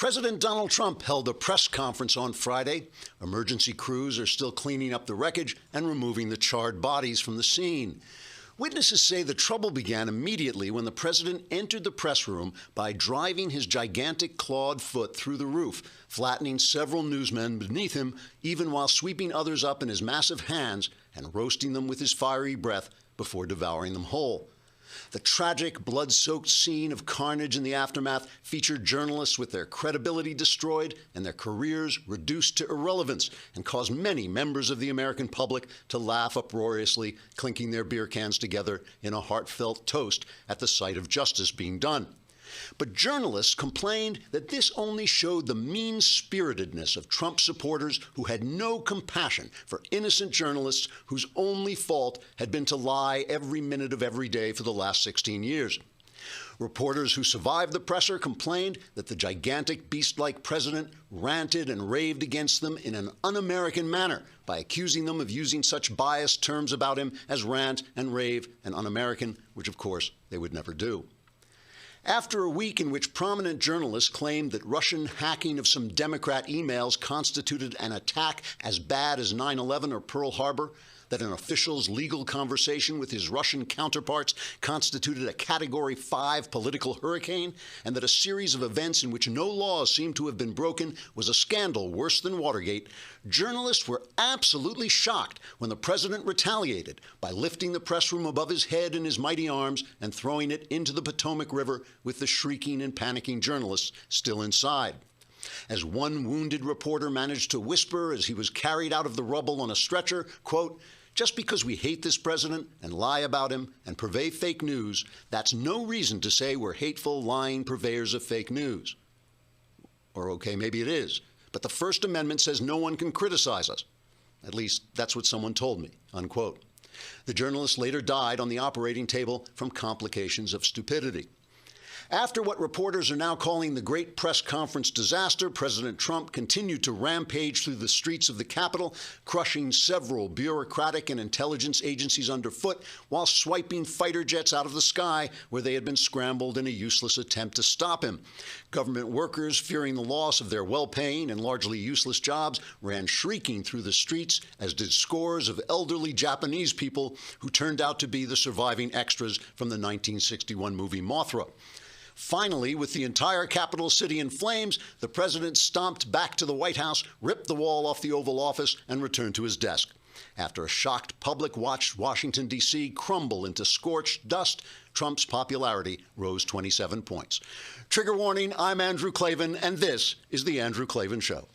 President Donald Trump held a press conference on Friday. Emergency crews are still cleaning up the wreckage and removing the charred bodies from the scene. Witnesses say the trouble began immediately when the president entered the press room by driving his gigantic clawed foot through the roof, flattening several newsmen beneath him, even while sweeping others up in his massive hands and roasting them with his fiery breath before devouring them whole. The tragic, blood-soaked scene of carnage in the aftermath featured journalists with their credibility destroyed and their careers reduced to irrelevance, and caused many members of the American public to laugh uproariously, clinking their beer cans together in a heartfelt toast at the sight of justice being done. But journalists complained that this only showed the mean-spiritedness of Trump supporters who had no compassion for innocent journalists whose only fault had been to lie every minute of every day for the last 16 years. Reporters who survived the presser complained that the gigantic beast-like president ranted and raved against them in an un-American manner by accusing them of using such biased terms about him as rant and rave and un-American, which of course they would never do. After a week in which prominent journalists claimed that Russian hacking of some Democrat emails constituted an attack as bad as 9/11 or Pearl Harbor, that an official's legal conversation with his Russian counterparts constituted a Category 5 political hurricane, and that a series of events in which no laws seemed to have been broken was a scandal worse than Watergate, journalists were absolutely shocked when the president retaliated by lifting the press room above his head in his mighty arms and throwing it into the Potomac River with the shrieking and panicking journalists still inside. As one wounded reporter managed to whisper as he was carried out of the rubble on a stretcher, quote, "Just because we hate this president and lie about him and purvey fake news, that's no reason to say we're hateful, lying purveyors of fake news." Or, okay, maybe it is, but the First Amendment says no one can criticize us. At least that's what someone told me, unquote. The journalist later died on the operating table from complications of stupidity. After what reporters are now calling the great press conference disaster, President Trump continued to rampage through the streets of the Capitol, crushing several bureaucratic and intelligence agencies underfoot while swiping fighter jets out of the sky where they had been scrambled in a useless attempt to stop him. Government workers, fearing the loss of their well-paying and largely useless jobs, ran shrieking through the streets, as did scores of elderly Japanese people who turned out to be the surviving extras from the 1961 movie Mothra. Finally, with the entire capital city in flames, the president stomped back to the White House, ripped the wall off the Oval Office, and returned to his desk. After a shocked public watched Washington, D.C. crumble into scorched dust, Trump's popularity rose 27 points. Trigger warning, I'm Andrew Klavan, and this is The Andrew Klavan Show.